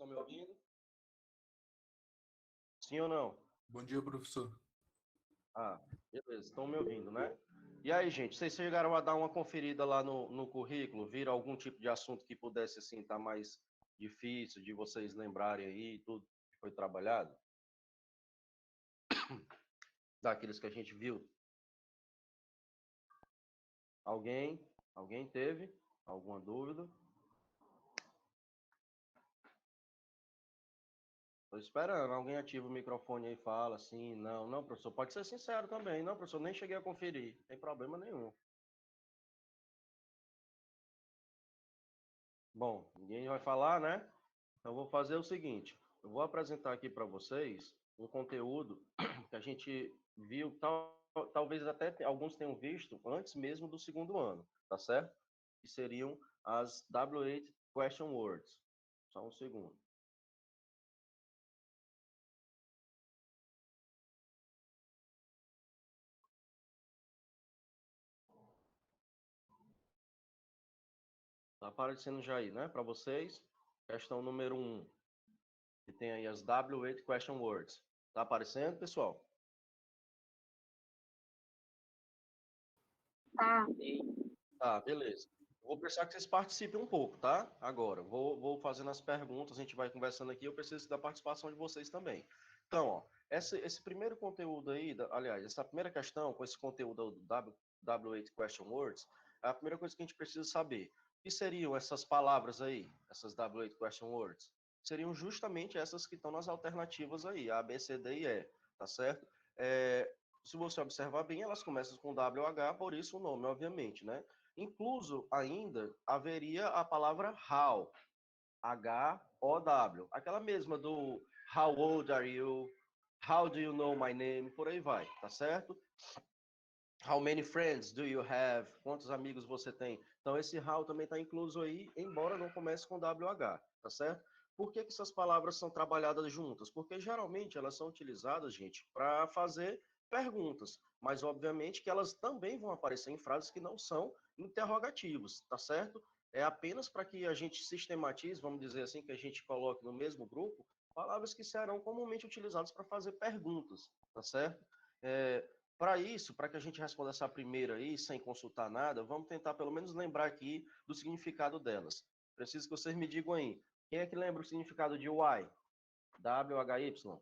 estão me ouvindo? Sim ou não? Bom dia, professor. Ah, beleza, estão me ouvindo, né? E aí, gente, vocês chegaram a dar uma conferida lá no currículo? Viram algum tipo de assunto que pudesse, assim, estar mais difícil de vocês lembrarem aí, tudo que foi trabalhado? Daqueles que a gente viu? Alguém? Alguém teve alguma dúvida? Estou esperando. Alguém ativa o microfone aí e fala assim, não, não, professor, pode ser sincero também. Não, professor, nem cheguei a conferir. Não tem problema nenhum. Bom, ninguém vai falar, né? Então, eu vou fazer o seguinte: eu vou apresentar aqui para vocês um conteúdo que a gente viu, talvez até alguns tenham visto antes mesmo do segundo ano, tá certo? Que seriam as W8 Question Words. Só um segundo. Tá aparecendo já aí, né? Para vocês, questão número 1, que tem aí as W8 Question Words. Tá aparecendo, pessoal? Tá. Tá, beleza. Eu vou precisar que vocês participem um pouco, tá? Agora, vou fazendo as perguntas, a gente vai conversando aqui, eu preciso da participação de vocês também. Então, ó, esse primeiro conteúdo aí, aliás, essa primeira questão com esse conteúdo do W8 Question Words, é a primeira coisa que a gente precisa saber. O que seriam essas palavras aí, essas W8 Question Words? Seriam justamente essas que estão nas alternativas aí, A, B, C, D e E, tá certo? Se você observar bem, elas começam com WH, por isso o nome, obviamente, né? Incluso ainda haveria a palavra how, H-O-W, aquela mesma do how old are you, how do you know my name, por aí vai, tá certo? How many friends do you have? Quantos amigos você tem? Então esse how também está incluso aí, embora não comece com WH, tá certo? Por que essas palavras são trabalhadas juntas? Porque geralmente elas são utilizadas, gente, para fazer perguntas, mas obviamente que elas também vão aparecer em frases que não são interrogativos, tá certo? É apenas para que a gente sistematize, vamos dizer assim, que a gente coloque no mesmo grupo palavras que serão comumente utilizadas para fazer perguntas, tá certo? Para isso, para que a gente responda essa primeira aí, sem consultar nada, vamos tentar pelo menos lembrar aqui do significado delas. Preciso que vocês me digam aí. Quem é que lembra o significado de why? W-H-Y.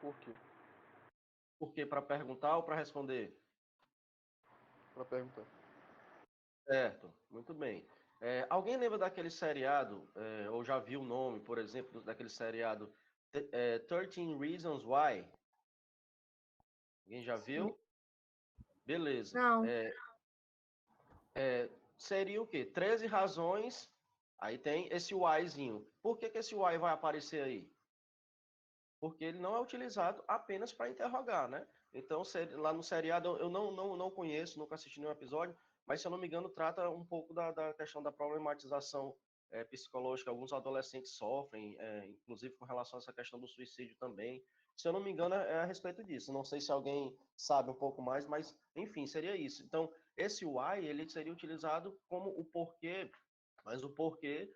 Por quê? Por quê? Para perguntar ou para responder? Para perguntar. Certo, muito bem. Alguém lembra daquele seriado, ou já viu o nome, por exemplo, daquele seriado 13 Reasons Why? Alguém já viu? Beleza. Não. Seria o quê? 13 razões, aí tem esse whyzinho. Por que esse why vai aparecer aí? Porque ele não é utilizado apenas para interrogar, né? Então, lá no seriado, eu não conheço, nunca assisti nenhum episódio, mas se eu não me engano, trata um pouco da questão da problematização psicológica. Alguns adolescentes sofrem, inclusive com relação a essa questão do suicídio também. Se eu não me engano, é a respeito disso. Não sei se alguém sabe um pouco mais, mas, enfim, seria isso. Então, esse why, ele seria utilizado como o porquê, mas o porquê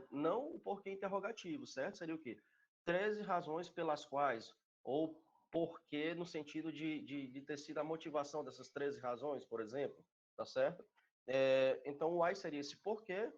não o porquê interrogativo, certo? Seria o quê? 13 razões pelas quais, ou porquê no sentido de ter sido a motivação dessas 13 razões, por exemplo, tá certo? Então, o why seria esse porquê,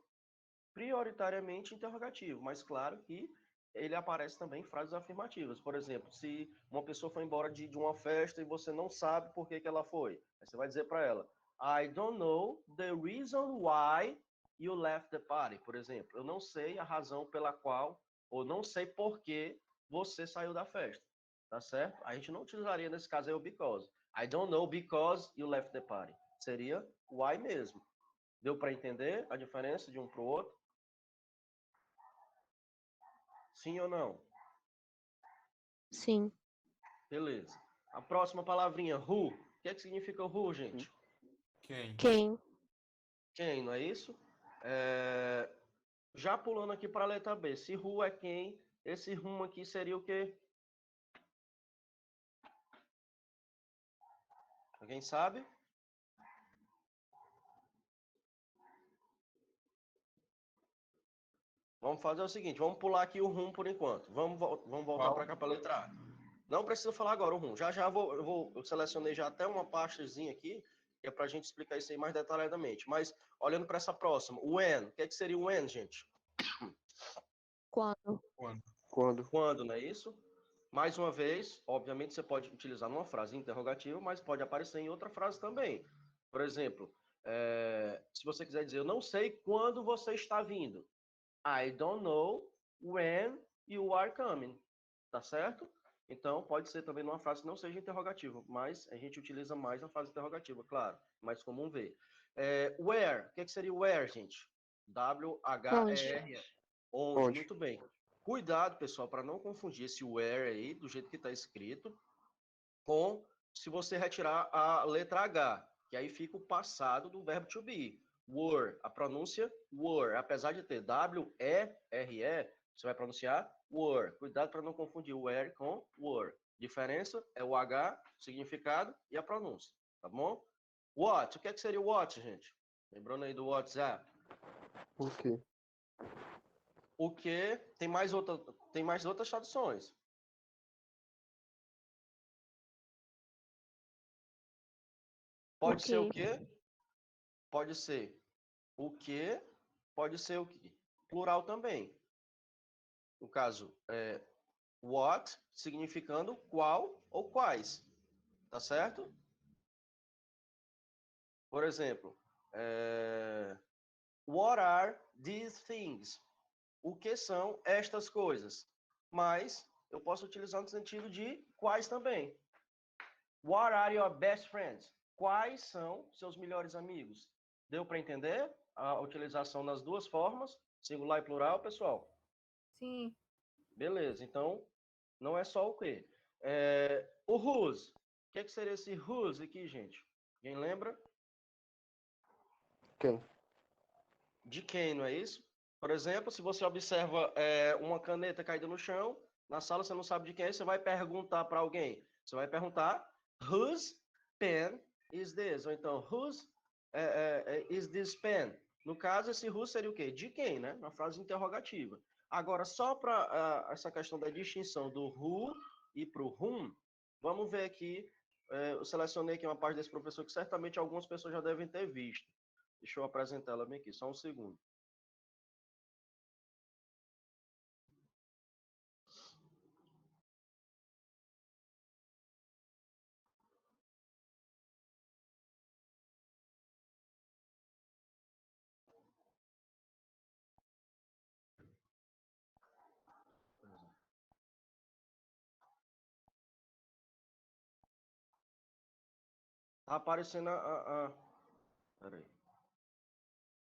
prioritariamente interrogativo, mas claro que ele aparece também em frases afirmativas. Por exemplo, se uma pessoa foi embora de uma festa e você não sabe por que ela foi, aí você vai dizer para ela, I don't know the reason why you left the party, por exemplo. Eu não sei a razão pela qual, ou não sei por que você saiu da festa, tá certo? A gente não utilizaria nesse caso aí o because. I don't know because you left the party. Seria why mesmo. Deu para entender a diferença de um para o outro? Sim ou não? Sim. Beleza. A próxima palavrinha, who. O que é que significa who, gente? Quem? Quem? Quem, não é isso? Já pulando aqui para a letra B. Se who é quem, esse whom aqui seria o quê? Alguém sabe? Vamos fazer o seguinte, vamos pular aqui o rum por enquanto. Vamos voltar para cá para a letra A. Não precisa falar agora o rum. Já eu selecionei já até uma pastazinha aqui, que é para a gente explicar isso aí mais detalhadamente. Mas, olhando para essa próxima, o when. O que seria o when, gente? Quando? Quando, não é isso? Mais uma vez, obviamente você pode utilizar numa frase interrogativa, mas pode aparecer em outra frase também. Por exemplo, se você quiser dizer, eu não sei quando você está vindo. I don't know when you are coming. Tá certo? Então, pode ser também numa frase que não seja interrogativa, mas a gente utiliza mais na frase interrogativa, claro. Mais comum ver. Where. O que seria where, gente? W-H-E-R. Onde? Muito bem. Cuidado, pessoal, para não confundir esse where aí, do jeito que está escrito, com se você retirar a letra H, que aí fica o passado do verbo to be. Were, a pronúncia were, apesar de ter W-E-R-E, você vai pronunciar were. Cuidado para não confundir were com were. Diferença é o H, o significado e a pronúncia, tá bom? What, o que seria o what, gente? Lembrando aí do WhatsApp. O quê? O que tem mais outras traduções. Pode ser o quê? Pode ser o que, pode ser o que. Plural também. No caso, what, significando qual ou quais. Tá certo? Por exemplo, what are these things? O que são estas coisas? Mas eu posso utilizar no sentido de quais também. What are your best friends? Quais são seus melhores amigos? Deu para entender a utilização nas duas formas, singular e plural, pessoal? Sim. Beleza, então não é só o que. O whose. O que seria esse whose aqui, gente? Quem lembra? Quem? De quem, não é isso? Por exemplo, se você observa uma caneta caída no chão, na sala você não sabe de quem é, você vai perguntar para alguém. Você vai perguntar, whose pen is this? Ou então, whose is this pen? No caso, esse who seria o quê? De quem, né? Na frase interrogativa. Agora, só para essa questão da distinção do who e para o whom, vamos ver aqui. Eu selecionei aqui uma página desse professor que certamente algumas pessoas já devem ter visto. Deixa eu apresentar ela bem aqui, só um segundo. Tá aparecendo Peraí.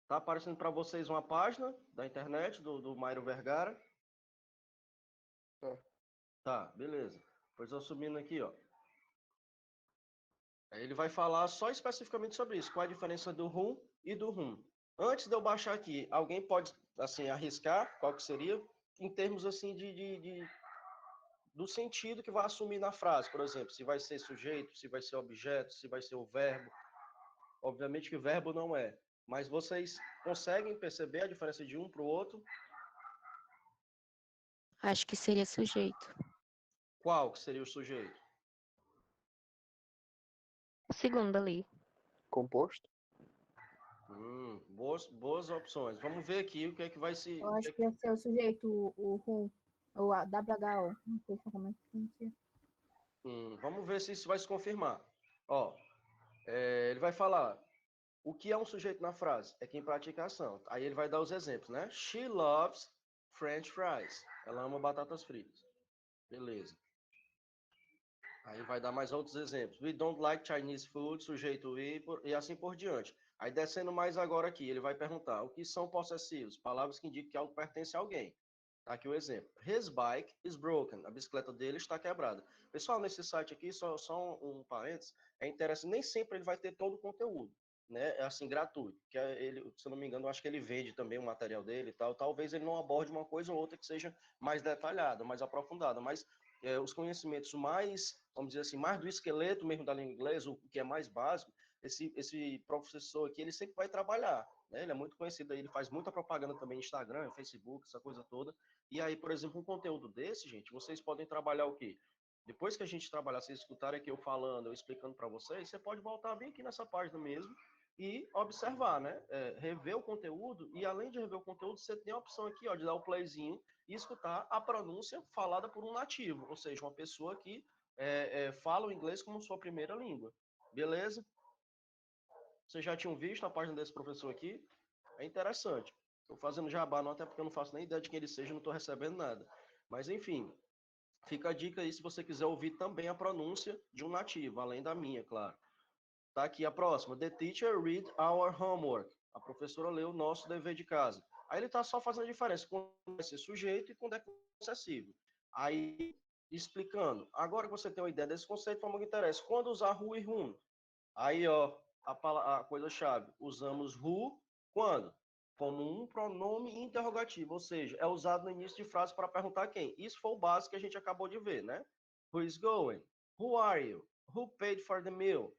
Tá aparecendo para vocês uma página da internet do Mário Vergara? Tá, beleza. Pois eu subindo aqui, ó. Aí ele vai falar só especificamente sobre isso, qual a diferença do whom e do whom. Antes de eu baixar aqui, alguém pode, assim, arriscar qual que seria, em termos, assim, do sentido que vai assumir na frase, por exemplo, se vai ser sujeito, se vai ser objeto, se vai ser o verbo. Obviamente que verbo não é, mas vocês conseguem perceber a diferença de um para o outro? Acho que seria sujeito. Qual que seria o sujeito? O segundo ali. Composto? Boas opções. Vamos ver aqui o que é que vai se... Eu acho que ia ser o sujeito, o who, ou a WHO. Não sei como é que pronuncia. Vamos ver se isso vai se confirmar. Ó, ele vai falar o que é um sujeito na frase? É quem pratica a ação. Aí ele vai dar os exemplos, né? She loves French fries. Ela ama batatas fritas. Beleza. Aí vai dar mais outros exemplos. We don't like Chinese food, sujeito e assim por diante. Aí descendo mais agora aqui, ele vai perguntar o que são possessivos? Palavras que indicam que algo pertence a alguém. Tá aqui o exemplo. His bike is broken. A bicicleta dele está quebrada. Pessoal, nesse site aqui, só um parênteses, é interessante, nem sempre ele vai ter todo o conteúdo, né? É assim, gratuito. Que ele, se eu não me engano, eu acho que ele vende também o material dele e tal. Talvez ele não aborde uma coisa ou outra que seja mais detalhada, mais aprofundada, mas os conhecimentos mais, vamos dizer assim, mais do esqueleto mesmo da língua inglesa, o que é mais básico, esse professor aqui, ele sempre vai trabalhar. né? Ele é muito conhecido aí, ele faz muita propaganda também no Instagram, Facebook, essa coisa toda. E aí, por exemplo, um conteúdo desse, gente, vocês podem trabalhar o quê? Depois que a gente trabalhar, vocês escutarem aqui eu falando, eu explicando para vocês, você pode voltar bem aqui nessa página mesmo e observar, né? Rever o conteúdo, e além de rever o conteúdo, você tem a opção aqui, ó, de dar o playzinho e escutar a pronúncia falada por um nativo, ou seja, uma pessoa que fala o inglês como sua primeira língua. Beleza? Vocês já tinham visto a página desse professor aqui? É interessante. Estou fazendo jabá, não, até porque eu não faço nem ideia de quem ele seja, não estou recebendo nada. Mas, enfim, fica a dica aí se você quiser ouvir também a pronúncia de um nativo, além da minha, claro. Tá aqui a próxima. The teacher read our homework. A professora leu o nosso dever de casa. Aí ele está só fazendo a diferença quando é ser sujeito e quando é possessivo. Aí, explicando. Agora que você tem uma ideia desse conceito, como que interessa. Quando usar who e whom? Aí, ó, a coisa-chave. Usamos who quando? Como um pronome interrogativo, ou seja, é usado no início de frase para perguntar quem. Isso foi o básico que a gente acabou de ver, né? Who is going? Who are you? Who paid for the meal?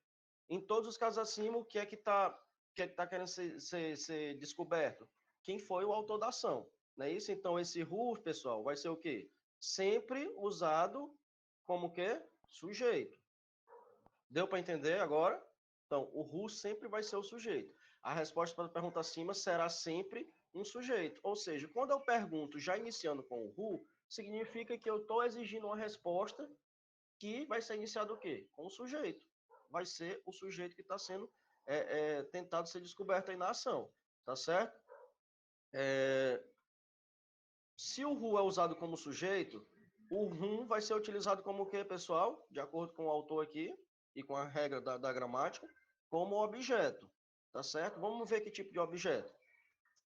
Em todos os casos acima, o que é que está querendo ser descoberto? Quem foi o autor da ação? Não é isso? Então, esse who, pessoal, vai ser o quê? Sempre usado como o quê? Sujeito. Deu para entender agora? Então, o who sempre vai ser o sujeito. A resposta para a pergunta acima será sempre um sujeito. Ou seja, quando eu pergunto já iniciando com o who, significa que eu estou exigindo uma resposta que vai ser iniciada o quê? Com o sujeito. Vai ser o sujeito que está sendo tentado ser descoberto aí na ação. Tá certo? Se o who é usado como sujeito, o whom vai ser utilizado como o quê, pessoal? De acordo com o autor aqui e com a regra da gramática, como objeto. Tá certo? Vamos ver que tipo de objeto.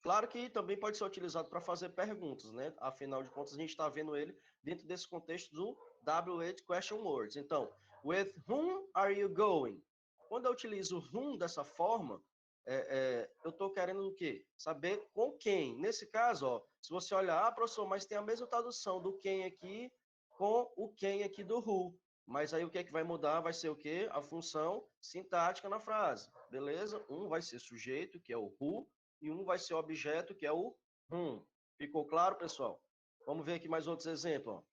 Claro que também pode ser utilizado para fazer perguntas, né? Afinal de contas, a gente está vendo ele dentro desse contexto do W8 Question Words. Então, with whom are you going? Quando eu utilizo whom dessa forma, eu estou querendo o quê? Saber com quem. Nesse caso, ó, se você olhar, professor, mas tem a mesma tradução do quem aqui com o quem aqui do who. Mas aí o que é que vai mudar? Vai ser o quê? A função sintática na frase. Beleza? Um vai ser sujeito, que é o who, e um vai ser objeto, que é o whom. Ficou claro, pessoal? Vamos ver aqui mais outros exemplos. Ó.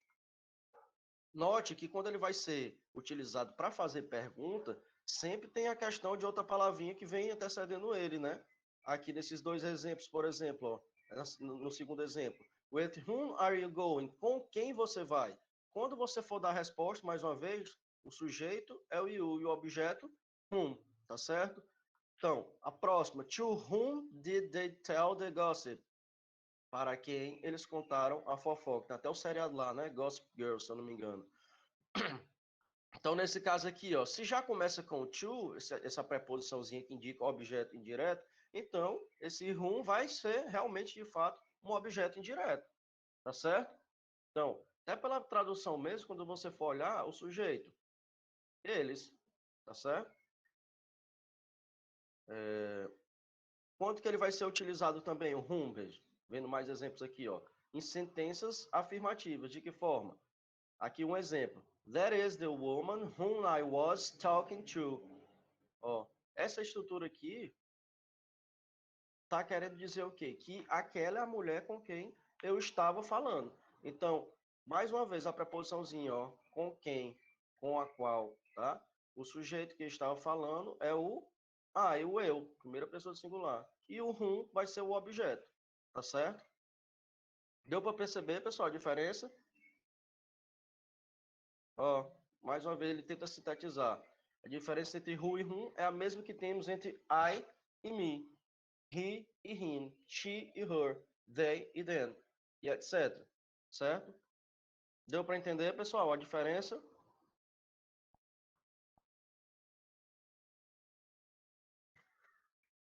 Note que quando ele vai ser utilizado para fazer pergunta, sempre tem a questão de outra palavrinha que vem antecedendo ele, né? Aqui nesses dois exemplos, por exemplo, ó, no segundo exemplo. With whom are you going? Com quem você vai? Quando você for dar a resposta, mais uma vez, o sujeito é o you e o objeto, whom, tá certo? Então, a próxima. To whom did they tell the gossip? Para quem eles contaram a fofoca. Tem até o seriado lá, né? Gossip Girl, se eu não me engano. Então, nesse caso aqui, ó, se já começa com to, essa preposiçãozinha que indica objeto indireto, então esse whom vai ser realmente, de fato, um objeto indireto. Tá certo? Então, até pela tradução mesmo, quando você for olhar o sujeito, eles, tá certo? Quanto que ele vai ser utilizado também, o whom, veja, vendo mais exemplos aqui, ó, em sentenças afirmativas. De que forma? Aqui um exemplo. That is the woman whom I was talking to. Ó, essa estrutura aqui está querendo dizer o quê? Que aquela é a mulher com quem eu estava falando. Então, mais uma vez, a preposiçãozinha, ó, com quem, com a qual, tá? O sujeito que estava falando é o eu, primeira pessoa do singular. E o whom vai ser o objeto, tá certo? Deu para perceber, pessoal, a diferença? Ó, mais uma vez ele tenta sintetizar. A diferença entre who e whom é a mesma que temos entre I e me. He e him, she e her, they e them, e etc. Certo? Deu para entender, pessoal, a diferença?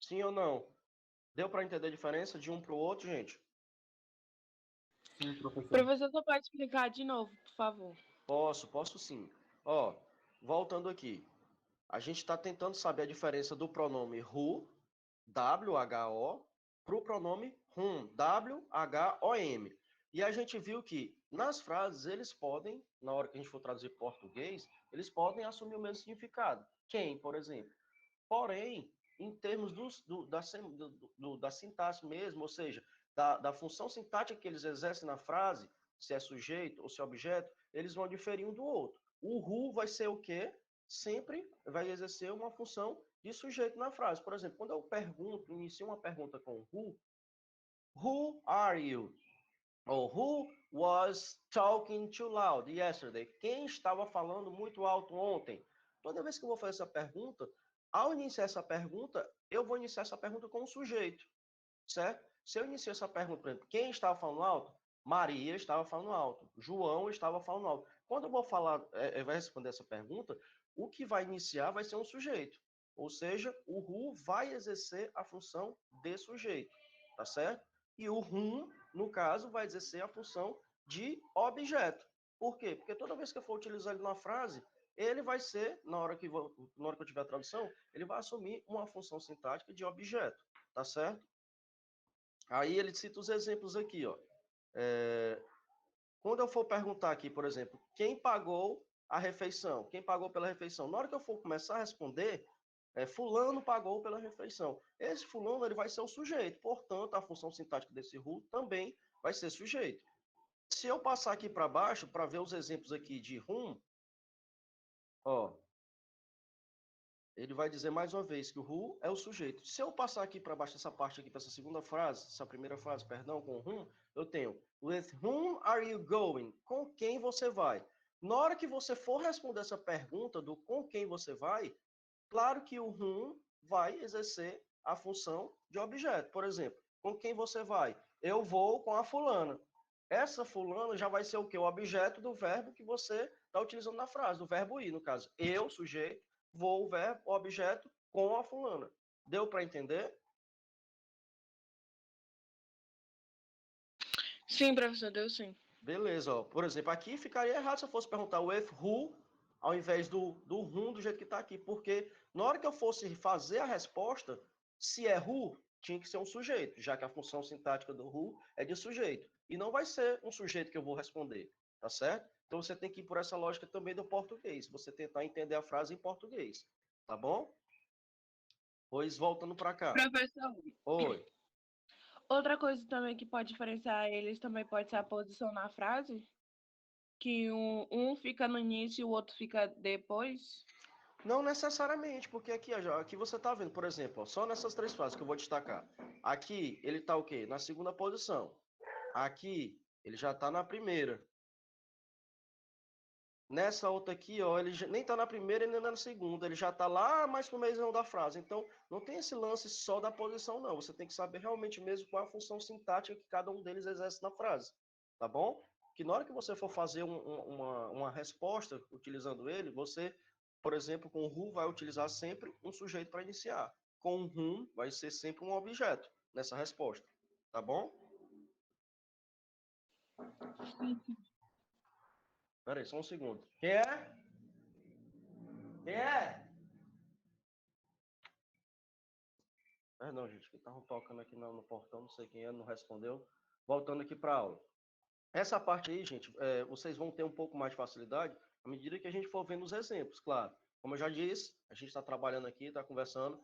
Sim ou não? Deu para entender a diferença de um para o outro, gente? Sim, professor. Professor, você pode explicar de novo, por favor? Posso sim. Ó, voltando aqui. A gente está tentando saber a diferença do pronome who, W-H-O, para o pronome whom, W-H-O-M. E a gente viu que nas frases eles podem, na hora que a gente for traduzir português, eles podem assumir o mesmo significado. Quem, por exemplo. Porém, em termos da sintaxe mesmo, ou seja, da função sintática que eles exercem na frase, se é sujeito ou se é objeto, eles vão diferir um do outro. O who vai ser o quê? Sempre vai exercer uma função de sujeito na frase. Por exemplo, quando eu inicio uma pergunta com who are you? Ou who was talking too loud yesterday? Quem estava falando muito alto ontem? Toda vez que eu vou fazer essa pergunta, ao iniciar essa pergunta, eu vou iniciar essa pergunta com um sujeito, certo? Se eu inicio essa pergunta, por exemplo, quem estava falando alto? Maria estava falando alto. João estava falando alto. Quando eu vou falar, vai responder essa pergunta, o que vai iniciar vai ser um sujeito. Ou seja, o who vai exercer a função de sujeito, tá certo? E o whom, no caso, vai exercer a função de objeto. Por quê? Porque toda vez que eu for utilizar ele numa frase, ele vai ser, na hora que eu tiver a tradução, ele vai assumir uma função sintática de objeto, tá certo? Aí ele cita os exemplos aqui, ó. Quando eu for perguntar aqui, por exemplo, quem pagou a refeição? Quem pagou pela refeição? Na hora que eu for começar a responder, fulano pagou pela refeição. Esse fulano ele vai ser o sujeito, portanto, a função sintática desse who também vai ser sujeito. Se eu passar aqui para baixo, para ver os exemplos aqui de whom, ó, ele vai dizer mais uma vez que o who é o sujeito. Se eu passar aqui para baixo essa parte aqui, para essa segunda frase, essa primeira frase, perdão, com whom, eu tenho with whom are you going? Com quem você vai? Na hora que você for responder essa pergunta do com quem você vai, claro que o whom vai exercer a função de objeto. Por exemplo, com quem você vai? Eu vou com a fulana. Essa fulana já vai ser o quê? O objeto do verbo que você está utilizando na frase, do verbo ir, no caso. Eu, sujeito, vou, o verbo, o objeto, com a fulana. Deu para entender? Sim, professor, deu sim. Beleza, ó. Por exemplo, aqui ficaria errado se eu fosse perguntar with who, ao invés do whom do jeito que está aqui. Porque na hora que eu fosse fazer a resposta, se é who, tinha que ser um sujeito, já que a função sintática do who é de sujeito. E não vai ser um sujeito que eu vou responder, tá certo? Então você tem que ir por essa lógica também do português. Você tentar entender a frase em português, tá bom? Pois voltando para cá. Professor, Oi. outra coisa também que pode diferenciar eles também pode ser a posição na frase? Que um fica no início e o outro fica depois? Não necessariamente, porque aqui, ó, aqui você está vendo, por exemplo, ó, só nessas três frases que eu vou destacar. Aqui ele está o quê? Na segunda posição. Aqui ele já está na primeira. Nessa outra aqui, ó, ele nem está na primeira e nem na segunda. Ele já está lá mais pro meio da frase. Então, não tem esse lance só da posição, não. Você tem que saber realmente mesmo qual é a função sintática que cada um deles exerce na frase. Tá bom? Que na hora que você for fazer uma resposta utilizando ele, você, por exemplo, com o who vai utilizar sempre um sujeito para iniciar. Com o whom vai ser sempre um objeto nessa resposta. Tá bom? Pera aí, só um segundo. Quem é? Quem é? Perdão, gente, que estavam tocando aqui no portão, não sei quem é, não respondeu. Voltando aqui para a aula. Essa parte aí, gente, vocês vão ter um pouco mais de facilidade à medida que a gente for vendo os exemplos, claro. Como eu já disse, a gente está trabalhando aqui, está conversando,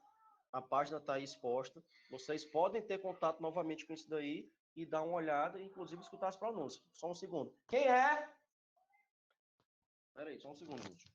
a página está aí exposta. Vocês podem ter contato novamente com isso daí e dar uma olhada e, inclusive, escutar as pronúncias. Só um segundo. Quem é? Espera aí, só um segundo, gente.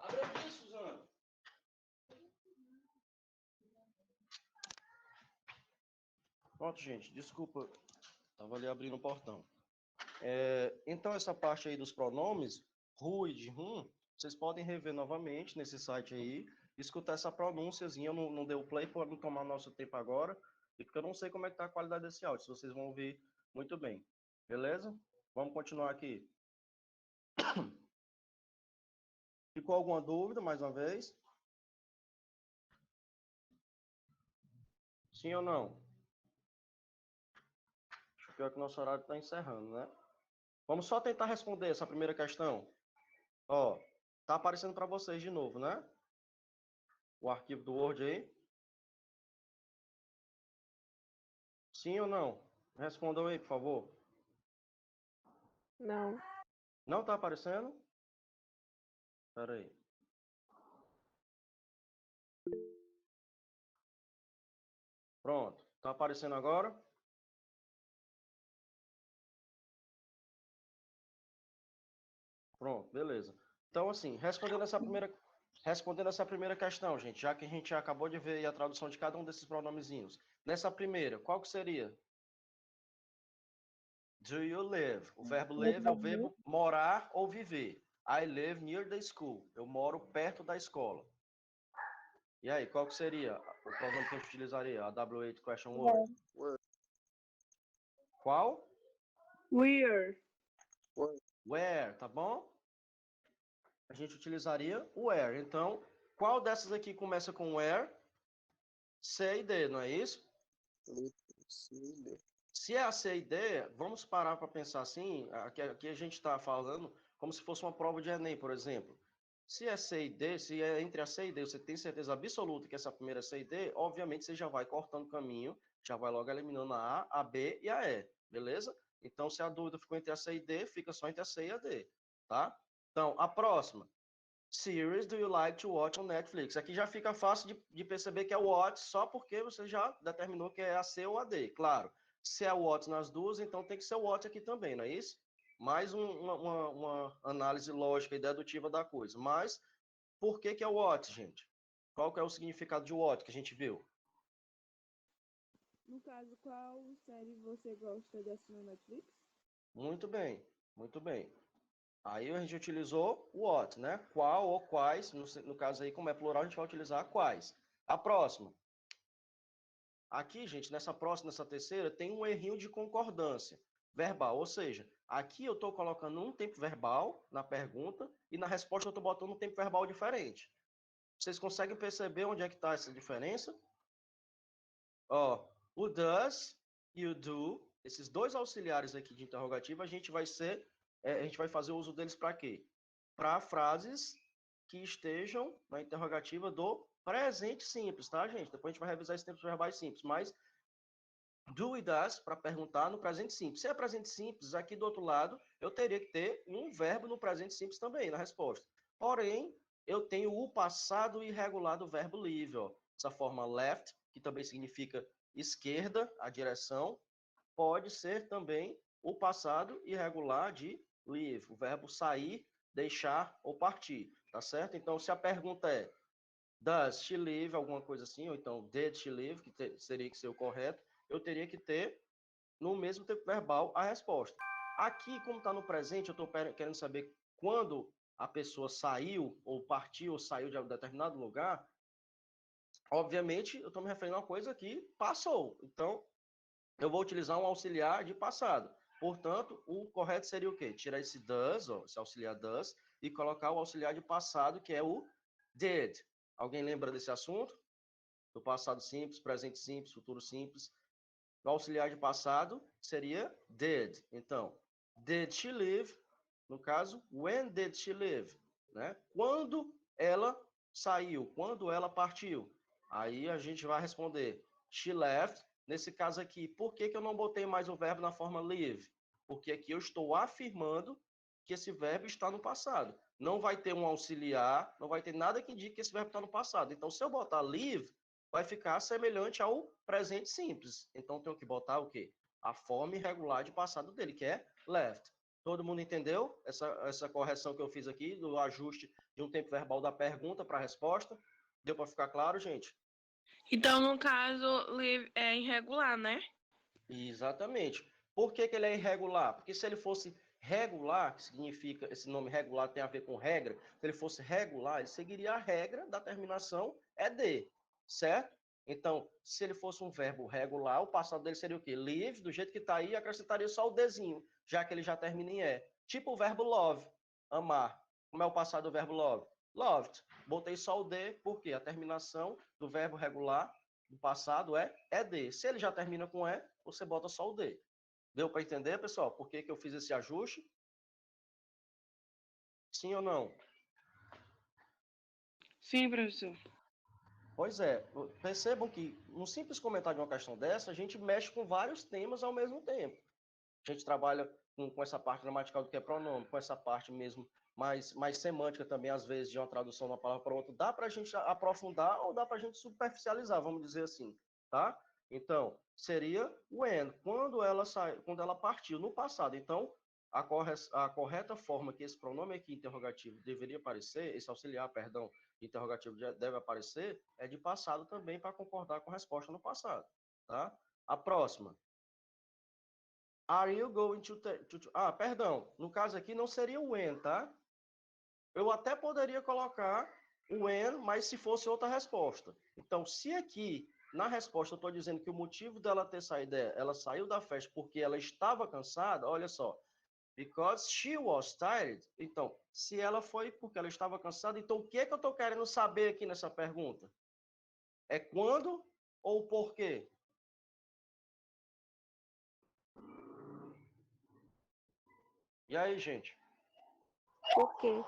Abre aqui, Suzana. Pronto, gente, desculpa. Estava ali abrindo o portão. Então, essa parte aí dos pronomes, who e de whom, vocês podem rever novamente nesse site aí, escutar essa pronúnciazinha. Eu não dei o play para não tomar nosso tempo agora, e porque eu não sei como é que está a qualidade desse áudio, se vocês vão ouvir muito bem. Beleza? Vamos continuar aqui. Ficou alguma dúvida, mais uma vez? Sim ou não? Acho que é que o nosso horário está encerrando, né? Vamos só tentar responder essa primeira questão. Ó, tá aparecendo para vocês de novo, né? O arquivo do Word aí. Sim ou não? Respondam aí, por favor. Não. Não tá aparecendo? Espera aí. Pronto. Tá aparecendo agora? Pronto, beleza. Então, assim, respondendo essa primeira questão, gente, já que a gente acabou de ver aí a tradução de cada um desses pronomezinhos. Nessa primeira, qual que seria? Do you live? O verbo live é o verbo morar ou viver. I live near the school. Eu moro perto da escola. E aí, qual que seria o pronome que a gente utilizaria? A W8 question word. Qual? Where? Where, tá bom? A gente utilizaria where. Então, qual dessas aqui começa com where? C e D, não é isso? Se é a C e D, vamos parar para pensar assim. Aqui a gente está falando como se fosse uma prova de Enem, por exemplo. Se é C e D, se é entre a C e D, você tem certeza absoluta que essa primeira é C e D, obviamente você já vai cortando o caminho, já vai logo eliminando a A, a B e a E, beleza? Então, se a dúvida ficou entre a C e D, fica só entre a C e a D, tá? Então, a próxima. Series do you like to watch on Netflix? Aqui já fica fácil de perceber que é o watch só porque você já determinou que é a C ou a D. Claro, se é o watch nas duas, então tem que ser o watch aqui também, não é isso? Mais uma análise lógica e dedutiva da coisa. Mas, por que é o what, gente? Qual que é o significado de what que a gente viu? No caso, qual série você gosta de assistir na Netflix? Muito bem, muito bem. Aí a gente utilizou what, né? Qual ou quais, no caso aí, como é plural, a gente vai utilizar quais. A próxima. Aqui, gente, nessa próxima, nessa terceira, tem um errinho de concordância verbal, ou seja, aqui eu estou colocando um tempo verbal na pergunta e na resposta eu estou botando um tempo verbal diferente. Vocês conseguem perceber onde é que está essa diferença? Ó, o does e o do, esses dois auxiliares aqui de interrogativo, a gente vai fazer uso deles para quê? Para frases que estejam na interrogativa do presente simples, tá, gente? Depois a gente vai revisar esses tempos verbais simples, mas do e das para perguntar no presente simples. Se é presente simples, aqui do outro lado, eu teria que ter um verbo no presente simples também, na resposta. Porém, eu tenho o passado irregular do verbo leave, ó. Essa forma left, que também significa esquerda, a direção, pode ser também o passado irregular de leave, o verbo sair, deixar ou partir, tá certo? Então, se a pergunta é does she live, alguma coisa assim, ou então did she live, que seria que ser o correto, eu teria que ter no mesmo tempo verbal a resposta. Aqui, como está no presente, eu estou querendo saber quando a pessoa saiu, ou partiu, ou saiu de um determinado lugar. Obviamente, eu estou me referindo a uma coisa que passou. Então, eu vou utilizar um auxiliar de passado. Portanto, o correto seria o quê? Tirar esse does, ó, esse auxiliar does, e colocar o auxiliar de passado, que é o did. Alguém lembra desse assunto? Do passado simples, presente simples, futuro simples. O auxiliar de passado seria did. Então, did she live? No caso, when did she live? Né? Quando ela saiu? Quando ela partiu? Aí a gente vai responder she left. Nesse caso aqui, por que eu não botei mais o verbo na forma live? Porque aqui eu estou afirmando que esse verbo está no passado. Não vai ter um auxiliar, não vai ter nada que indique que esse verbo está no passado. Então, se eu botar live, vai ficar semelhante ao presente simples. Então, tenho que botar o quê? A forma irregular de passado dele, que é left. Todo mundo entendeu essa correção que eu fiz aqui, do ajuste de um tempo verbal da pergunta para a resposta? Deu para ficar claro, gente? Então, no caso, live é irregular, né? Exatamente. Por que ele é irregular? Porque se ele fosse regular, que significa, esse nome regular tem a ver com regra, se ele fosse regular, ele seguiria a regra da terminação ED, certo? Então, se ele fosse um verbo regular, o passado dele seria o quê? Live, do jeito que está aí, acrescentaria só o dezinho, já que ele já termina em E. Tipo o verbo love, amar. Como é o passado do verbo love? Loved. Botei só o D, porque a terminação do verbo regular do passado é ED. Se ele já termina com E, você bota só o D. Deu para entender, pessoal? Por que eu fiz esse ajuste? Sim ou não? Sim, professor. Pois é, percebam que um simples comentário de uma questão dessa, a gente mexe com vários temas ao mesmo tempo. A gente trabalha com essa parte gramatical do que é pronome, com essa parte mesmo mais semântica também, às vezes, de uma tradução de uma palavra para outra. Dá para a gente aprofundar ou dá para a gente superficializar, vamos dizer assim, tá? Então, seria when, quando ela partiu no passado. Então, a correta forma que esse pronome aqui interrogativo deveria aparecer, esse auxiliar, perdão, interrogativo deve aparecer, é de passado também para concordar com a resposta no passado, tá? A próxima. Are you going to... perdão. No caso aqui não seria o when, tá? Eu até poderia colocar o when, mas se fosse outra resposta. Então, se aqui, na resposta, eu estou dizendo que o motivo dela ter saído ela saiu da festa porque ela estava cansada, olha só. Because she was tired. Então, se ela foi porque ela estava cansada, então o que é que eu estou querendo saber aqui nessa pergunta? É quando ou por quê? E aí, gente? Por quê?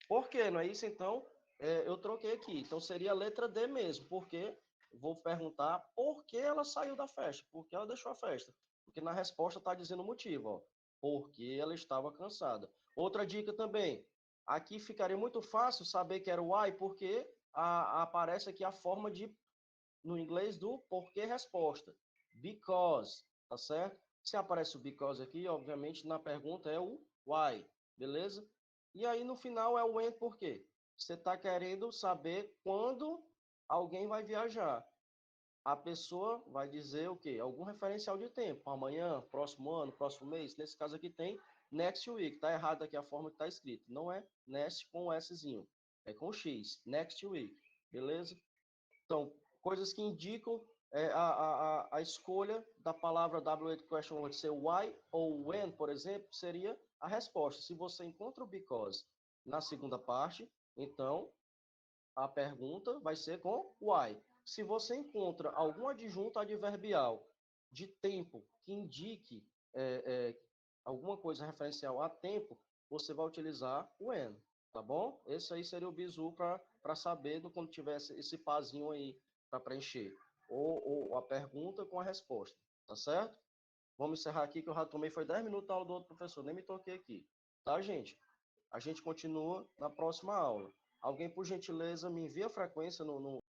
Por quê? Não é isso? Então, eu troquei aqui. Então, seria a letra D mesmo. Porque vou perguntar por que ela saiu da festa. Por que ela deixou a festa? Porque na resposta está dizendo o motivo. Ó, porque ela estava cansada. Outra dica também. Aqui ficaria muito fácil saber que era o why, porque aparece aqui a forma no inglês do porquê resposta. Because, tá certo? Se aparece o because aqui, obviamente, na pergunta é o why, beleza? E aí, no final, é o when, por quê? Você está querendo saber quando alguém vai viajar. A pessoa vai dizer o quê? Algum referencial de tempo. Amanhã, próximo ano, próximo mês. Nesse caso aqui tem next week. Está errado aqui a forma que está escrito. Não é next com o Szinho. É com X. Next week. Beleza? Então, coisas que indicam a escolha da palavra W8 question word ser why ou when, por exemplo, seria a resposta. Se você encontra o because na segunda parte, então a pergunta vai ser com why. Se você encontra algum adjunto adverbial de tempo que indique alguma coisa referencial a tempo, você vai utilizar o when, tá bom? Esse aí seria o bizu para saber quando tiver esse pazinho aí para preencher. Ou a pergunta com a resposta, tá certo? Vamos encerrar aqui, que eu já tomei, foi 10 minutos da aula do outro professor, nem me toquei aqui. Tá, gente? A gente continua na próxima aula. Alguém, por gentileza, me envia a frequência no